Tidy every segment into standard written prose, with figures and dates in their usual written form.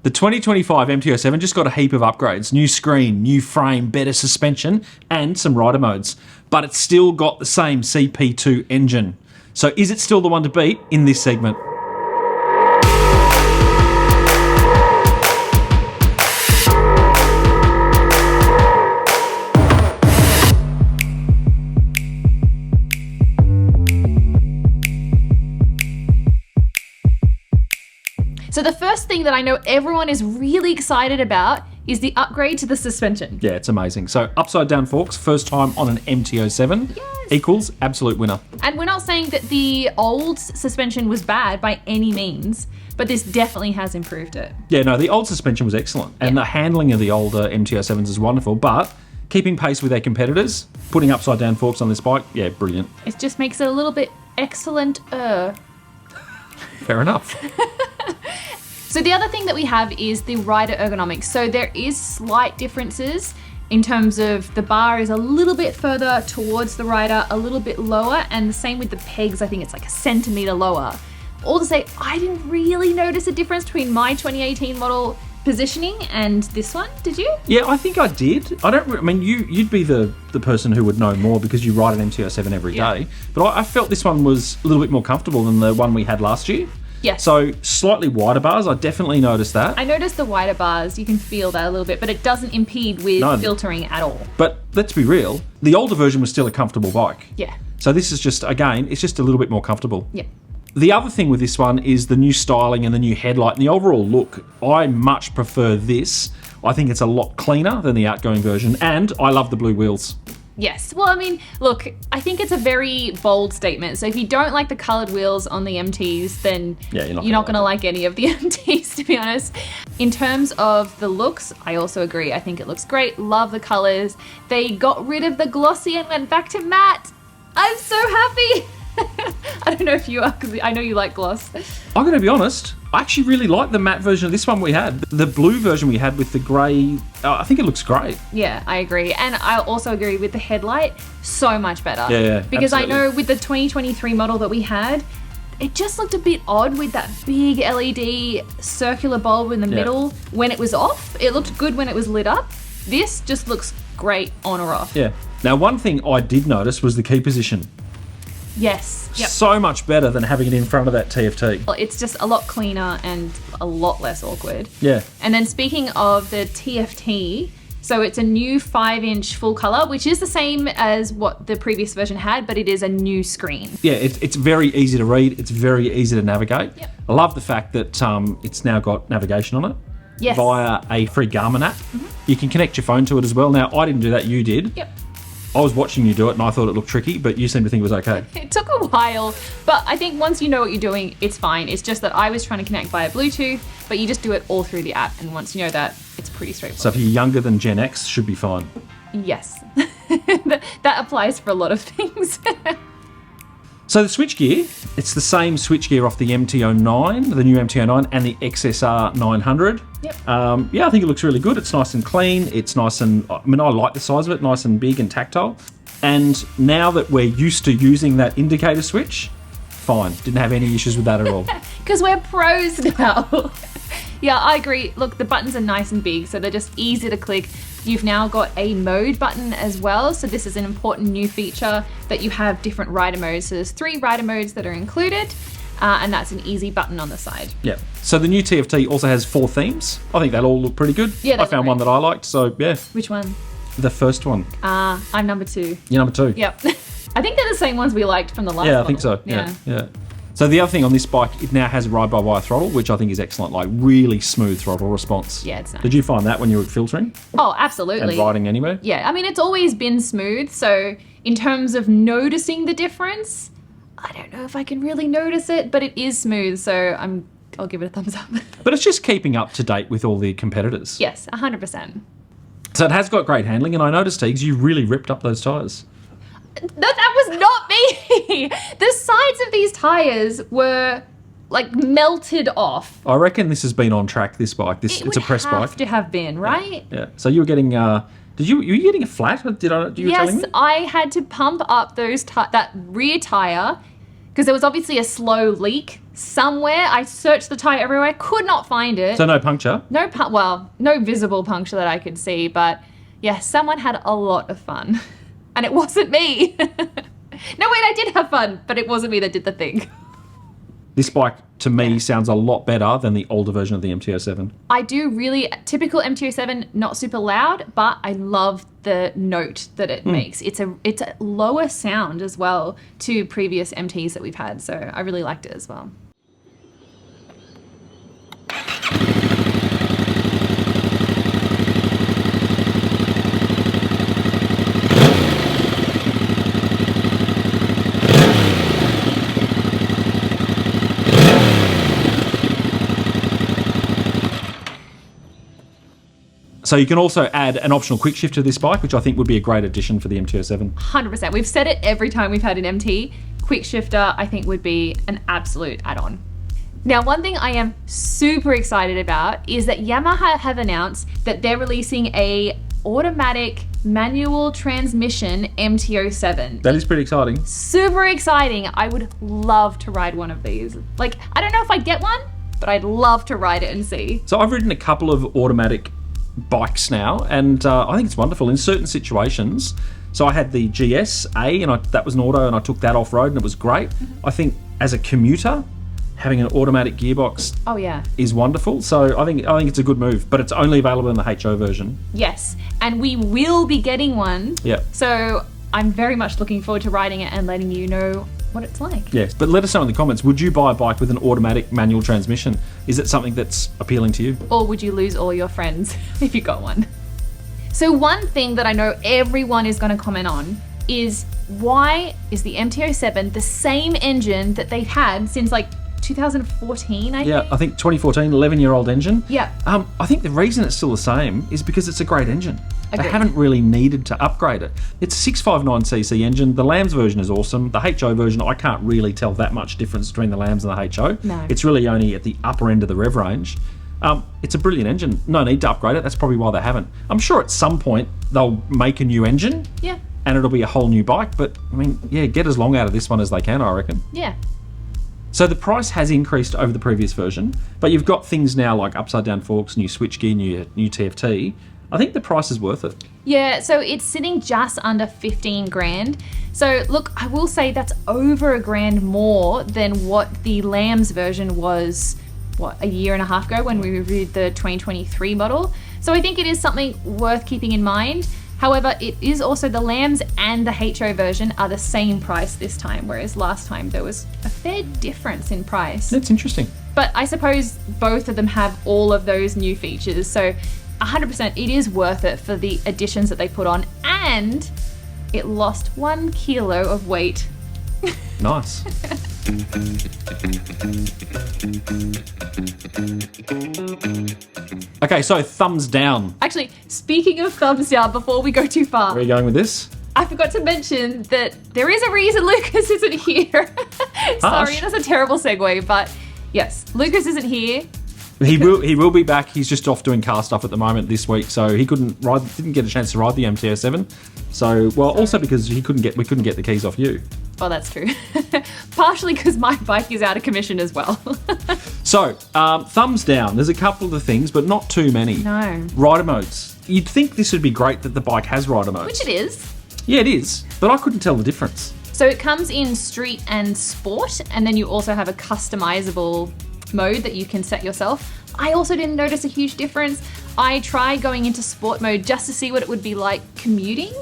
The 2025 MT07 just got a heap of upgrades. New screen, new frame, better suspension, and some rider modes. But it's still got the same CP2 engine. So is it still the one to beat in this segment? So the first thing that I know everyone is really excited about is the upgrade to the suspension. Yeah, it's amazing. So upside down forks, first time on an MT07, Yes. equals absolute winner. And we're not saying that the old suspension was bad by any means, but this definitely has improved it. Yeah, no, the old suspension was excellent. And the handling of the older MT07s is wonderful, but keeping pace with their competitors, putting upside down forks on this bike, yeah, brilliant. It just makes it a little bit excellent. Fair enough. So the other thing that we have is the rider ergonomics. So there is slight differences in terms of the bar is a little bit further towards the rider, a little bit lower, and the same with the pegs. I think it's like a centimetre lower. All to say, I didn't really notice a difference between my 2018 model positioning and this one. Did you? Yeah, I think I did. I mean, you'd be the person who would know more because you ride an MT07 every day. But I felt this one was a little bit more comfortable than the one we had last year. Yes. So slightly wider bars, I definitely noticed that. I noticed the wider bars, you can feel that a little bit, but it doesn't impede with filtering at all. But let's be real, the older version was still a comfortable bike. Yeah. So this is just, again, it's just a little bit more comfortable. Yeah. The other thing with this one is the new styling and the new headlight and the overall look. I much prefer this. I think it's a lot cleaner than the outgoing version, and I love the blue wheels. Yes. Well, I mean, look, I think it's a very bold statement. So if you don't like the coloured wheels on the MTs, then you're not going to like any of the MTs, to be honest. In terms of the looks, I also agree. I think it looks great. Love the colours. They got rid of the glossy and went back to matte. I'm so happy. I don't know if you are, because I know you like gloss. I'm going to be honest, I actually really like the matte version of this one we had. The blue version we had with the grey, I think it looks great. Yeah, I agree. And I also agree with the headlight, so much better. Yeah, because absolutely. I know with the 2023 model that we had, it just looked a bit odd with that big LED circular bulb in the middle. When it was off, it looked good when it was lit up. This just looks great on or off. Yeah. Now, one thing I did notice was the key position. Yes. Yep. So much better than having it in front of that TFT. Well, it's just a lot cleaner and a lot less awkward. Yeah. And then speaking of the TFT, so it's a new 5-inch full color, which is the same as what the previous version had, but it is a new screen. Yeah, it's very easy to read. It's very easy to navigate. Yep. I love the fact that it's now got navigation on it. Yes. Via a free Garmin app. You can connect your phone to it as well. Now, I didn't do that, you did. Yep. I was watching you do it and I thought it looked tricky, but you seem to think it was okay. It took a while, but I think once you know what you're doing, it's fine. It's just that I was trying to connect via Bluetooth, but you just do it all through the app, and once you know that, it's pretty straightforward. So if you're younger than Gen X, should be fine. Yes. That applies for a lot of things. So the switchgear, it's the same switchgear off the MT09, the new MT09, and the XSR 900. Yep. Yeah, I think it looks really good. It's nice and clean. It's nice and, I mean, I like the size of it, nice and big and tactile. And now that we're used to using that indicator switch, fine. Didn't have any issues with that at all. Because we're pros now. Yeah, I agree. Look, the buttons are nice and big, so they're just easy to click. You've now got a mode button as well, so this is an important new feature that you have different rider modes. So there's 3 rider modes that are included, and that's an easy button on the side. Yeah. So the new TFT also has 4 themes. I think that all look pretty good. Yeah, I found one that I liked, so yeah. Which one? The first one. I'm number 2. You're number 2. Yep. I think they're the same ones we liked from the last Yeah, I model. think so. Yeah. So the other thing on this bike, it now has ride-by-wire throttle, which I think is excellent, like really smooth throttle response. Yeah, it's nice. Did you find that when you were filtering Oh, absolutely. and riding anywhere? Yeah, I mean, it's always been smooth, so in terms of noticing the difference, I don't know if I can really notice it, but it is smooth, so I'll give it a thumbs up. But it's just keeping up to date with all the competitors. Yes, 100%. So it has got great handling, and I noticed, Teagues, you really ripped up those tyres. That was not me! The sides of these tyres were, like, melted off. I reckon this has been on track, this bike. It's a press It would bike. have to have been, right? Yeah. So you were getting, were you getting a flat? You were telling Yes, me? I had to pump up that rear tyre, because there was obviously a slow leak somewhere. I searched the tyre everywhere, could not find it. So no puncture? No visible puncture that I could see, but yeah, someone had a lot of fun. And it wasn't me. No, wait, I did have fun, but it wasn't me that did the thing. This bike, to me, sounds a lot better than the older version of the MT07. I do really, typical MT07, not super loud, but I love the note that it makes. It's a lower sound as well to previous MTs that we've had, so I really liked it as well. So you can also add an optional quick shift to this bike, which I think would be a great addition for the MT07. 100%. We've said it every time we've had an MT. Quick shifter, I think, would be an absolute add-on. Now, one thing I am super excited about is that Yamaha have announced that they're releasing a automatic manual transmission MT07. That is pretty exciting. Super exciting. I would love to ride one of these. Like, I don't know if I'd get one, but I'd love to ride it and see. So I've ridden a couple of automatic bikes now, and I think it's wonderful in certain situations. So I had the GS-A, and that was an auto, and I took that off-road, and it was great. I think as a commuter, having an automatic gearbox is wonderful. So I think it's a good move, but it's only available in the HO version. Yes, and we will be getting one. Yeah. So I'm very much looking forward to riding it and letting you know what it's like. Yes, but let us know in the comments, would you buy a bike with an automatic manual transmission? Is it something that's appealing to you? Or would you lose all your friends if you got one? So one thing that I know everyone is going to comment on is, why is the MT07 the same engine that they've had since like 2014, I think? Yeah, I think 2014, 11-year-old engine. Yeah. I think the reason it's still the same is because it's a great engine. Agreed. They haven't really needed to upgrade it. It's a 659cc engine. The Lambs version is awesome. The HO version, I can't really tell that much difference between the Lambs and the HO. No. It's really only at the upper end of the rev range. It's a brilliant engine. No need to upgrade it. That's probably why they haven't. I'm sure at some point they'll make a new engine. Yeah. And it'll be a whole new bike. But, I mean, yeah, get as long out of this one as they can, I reckon. Yeah. So the price has increased over the previous version, but you've got things now like upside down forks, new switchgear, new TFT. I think the price is worth it. Yeah, so it's sitting just under 15 grand. So look, I will say that's over $1,000 more than what the Lambs version was, a year and a half ago when we reviewed the 2023 model. So I think it is something worth keeping in mind. However, it is also the Lambs and the HO version are the same price this time, whereas last time there was a fair difference in price. That's interesting. But I suppose both of them have all of those new features. So 100% it is worth it for the additions that they put on, and it lost 1 kilo of weight. Nice. Okay, so thumbs down. Actually, speaking of thumbs down, before we go too far, Where are you going with this? I forgot to mention that there is a reason Lucas isn't here. Sorry, that's a terrible segue, but yes, Lucas isn't here. He will be back. He's just off doing car stuff at the moment this week, so he didn't get a chance to ride the MT07. So, also because we couldn't get the keys off you. Oh, that's true. Partially because my bike is out of commission as well. So, thumbs down. There's a couple of things, but not too many. No. Rider modes. You'd think this would be great that the bike has rider modes. Which it is. Yeah, it is, but I couldn't tell the difference. So it comes in street and sport, and then you also have a customizable mode that you can set yourself. I also didn't notice a huge difference. I tried going into sport mode just to see what it would be like commuting,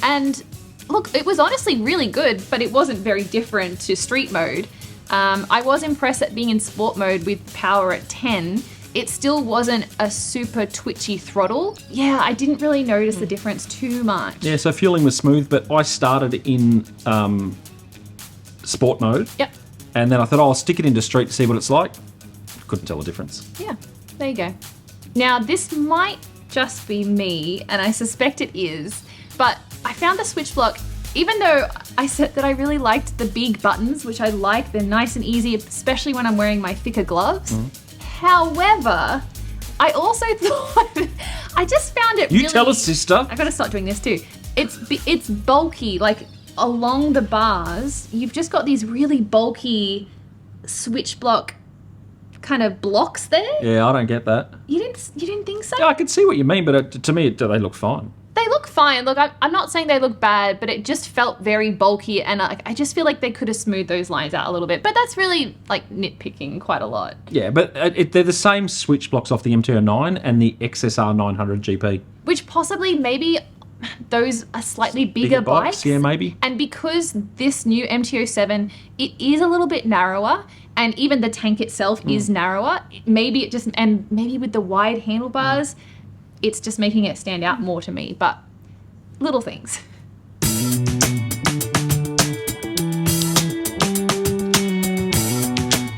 and look, it was honestly really good, but it wasn't very different to street mode. I was impressed at being in sport mode with power at 10. It still wasn't a super twitchy throttle. Yeah, I didn't really notice the difference too much. Yeah, so fueling was smooth, but I started in sport mode. Yep. And then I thought, I'll stick it into street to see what it's like. Couldn't tell the difference. Yeah, there you go. Now, this might just be me, and I suspect it is, but I found the switch block, even though I said that I really liked the big buttons, which I like, they're nice and easy, especially when I'm wearing my thicker gloves. However, I also thought, I just found it really... You tell us, sister. I've got to start doing this too. It's bulky, like along the bars, you've just got these really bulky switch block kind of blocks there. Yeah, I don't get that. You didn't think so? Yeah, I can see what you mean, but to me, they look fine. They look fine. Look, I'm not saying they look bad, but it just felt very bulky, and I just feel like they could have smoothed those lines out a little bit. But that's really like nitpicking quite a lot. Yeah, but they're the same switch blocks off the MT-09 and the XSR 900 GP. Which possibly maybe those are slightly bigger bikes. Yeah, maybe. And because this new MT-07, it is a little bit narrower, and even the tank itself is narrower. Maybe maybe with the wide handlebars, it's just making it stand out more to me. But little things.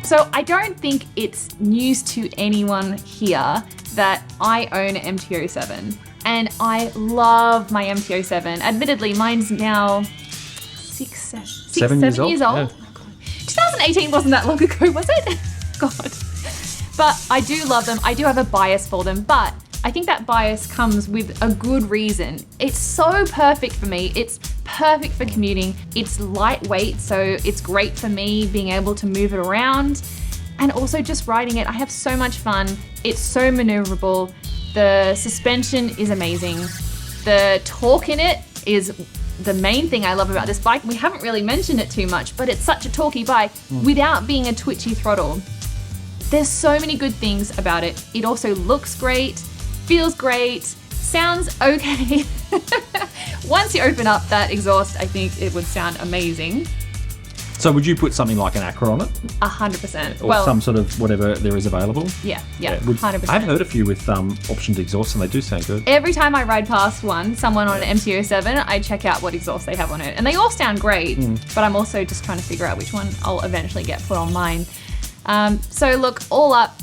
So I don't think it's news to anyone here that I own an MT-07. And I love my MT-07. Admittedly, mine's now 7 years old. Yeah. 2018 wasn't that long ago, was it? God. But I do love them. I do have a bias for them, but I think that bias comes with a good reason. It's so perfect for me. It's perfect for commuting. It's lightweight, so it's great for me being able to move it around. And also just riding it, I have so much fun. It's so maneuverable. The suspension is amazing. The torque in it is the main thing I love about this bike. We haven't really mentioned it too much, but it's such a torquey bike without being a twitchy throttle. There's so many good things about it. It also looks great, feels great, sounds okay. Once you open up that exhaust, I think it would sound amazing. So would you put something like an Acra on it? 100%. Or some sort of whatever there is available? Yeah, 100%. I've heard a few with optioned exhausts and they do sound good. Every time I ride past someone on an MT-07, I check out what exhaust they have on it. And they all sound great, but I'm also just trying to figure out which one I'll eventually get put on mine. So look, all up,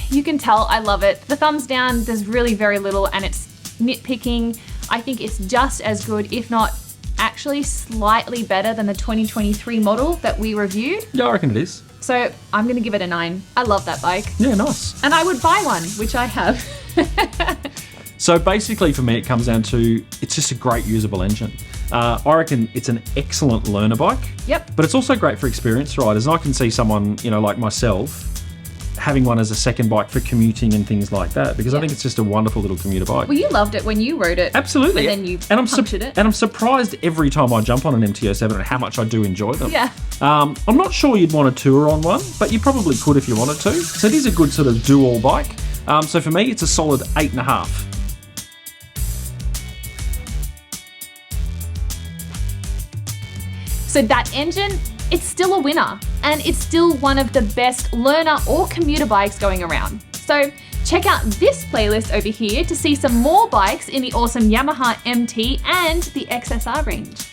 you can tell I love it. The thumbs down, there's really very little, and it's nitpicking. I think it's just as good, if not actually slightly better than the 2023 model that we reviewed. Yeah, I reckon it is. So I'm going to give it a 9. I love that bike. Yeah, nice. And I would buy one, which I have. So basically for me, it comes down to, it's just a great usable engine. I reckon it's an excellent learner bike. Yep. But it's also great for experienced riders. And I can see someone, like myself, having one as a second bike for commuting and things like that, because I think it's just a wonderful little commuter bike. Well, you loved it when you rode it. Absolutely. And then you punctured it. And I'm surprised every time I jump on an MT-07 and how much I do enjoy them. Yeah. I'm not sure you'd want to tour on one, but you probably could if you wanted to. So it is a good sort of do-all bike. So for me, it's a solid 8.5. So that engine, it's still a winner, and it's still one of the best learner or commuter bikes going around. So check out this playlist over here to see some more bikes in the awesome Yamaha MT and the XSR range.